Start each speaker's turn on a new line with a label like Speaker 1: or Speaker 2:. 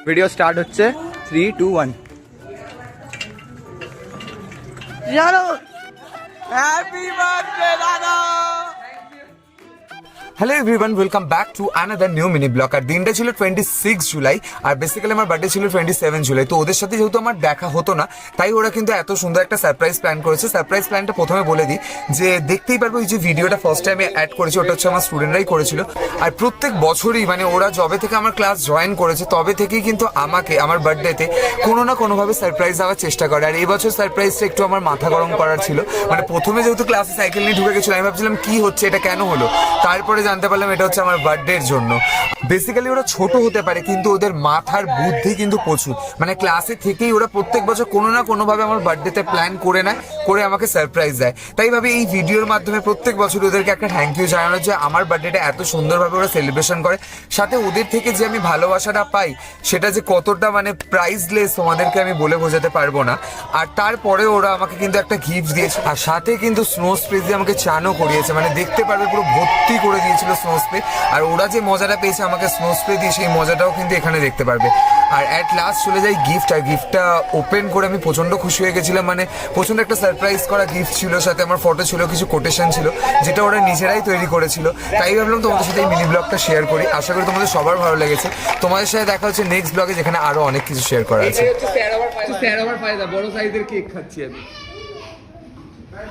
Speaker 1: Video start হচ্ছে 3, 2, 1 জানো happy birthday দাদা।
Speaker 2: Hello everyone, welcome back to another new mini blog. আর দিনটা ছিল 26 জুলাই আর বেসিক্যালি আমার বার্থডে ছিল 27 জুলাই। তো ওদের সাথে যেহেতু আমার দেখা হতো না, তাই ওরা কিন্তু এত সুন্দর একটা সারপ্রাইজ প্ল্যান করেছে। সারপ্রাইজ প্ল্যানটা প্রথমে বলে দিই যে দেখতেই পারবো, এই যে ভিডিওটা ফার্স্ট টাইমে অ্যাড করেছি ওটা হচ্ছে আমার স্টুডেন্টরাই করেছিল। আর প্রত্যেক বছরই মানে ওরা যবে থেকে আমার ক্লাস জয়েন করেছে তবে থেকেই কিন্তু আমাকে আমার বার্থডেতে কোনো না কোনোভাবে সারপ্রাইজ দেওয়ার চেষ্টা করে। আর এই বছর সারপ্রাইজটা একটু আমার মাথা গরম করার ছিল। মানে প্রথমে যেহেতু ক্লাসে সাইকেল নিয়ে ঢুকে গেছিলো, আমি ভাবছিলাম কি হচ্ছে, এটা কেন হলো। তারপরে জানতে পারলাম এটা হচ্ছে আমার বার্থডের জন্য। বেসিক্যালি ওরা ছোট হতে পারে কিন্তু ওদের মাথার বুদ্ধি কিন্তু প্রচুর। মানে ক্লাসে থেকেই ওরা প্রত্যেক বছর কোনো না কোনোভাবে আমার বার্থডেতে প্ল্যান করে নেয়, করে আমাকে সারপ্রাইজ দেয়। তাই ভাবে এই ভিডিওর মাধ্যমে প্রত্যেক বছর ওদেরকে একটা থ্যাংক ইউ জানানো যে আমার বার্থডেটা এত সুন্দরভাবে ওরা সেলিব্রেশন করে। সাথে ওদের থেকে যে আমি ভালোবাসাটা পাই সেটা যে কতটা মানে প্রাইসলেস তোমাদেরকে আমি বলে বোঝাতে পারবো না। আর তারপরে ওরা আমাকে কিন্তু একটা গিফট দিয়েছে, আর সাথে কিন্তু স্নো স্প্রে দিয়ে আমাকে চানও করিয়েছে। মানে দেখতে পারবে পুরো ভর্তি করে দিয়েছিল স্নো স্প্রে। আর ওরা যে মজাটা পেয়েছে আমাকে স্নো স্প্রে দিয়ে, সেই মজাটাও কিন্তু এখানে দেখতে পারবে। আর অ্যাট লাস্ট চলে যাই গিফট। আর গিফটটা ওপেন করে আমি প্রচন্ড খুশি হয়ে গেছিলাম। মানে প্রচন্ড একটা সারপ্রাইজ করা গিফট ছিল, সাথে আমার ফটো ছিল, কিছু কোটেশন ছিল যেটা ওরা নিজেরাই তৈরি করেছিল। তাই ভাবলাম তোমাদের সাথে এই মিনি ব্লগটা শেয়ার করি। আশা করি তোমাদের সবার ভালো লেগেছে। তোমাদের সাথে দেখা হচ্ছে নেক্সট ব্লগে, যেখানে আরো অনেক কিছু শেয়ার করা আছে।
Speaker 3: বড় সাইজের কেক খাচ্ছি আমি।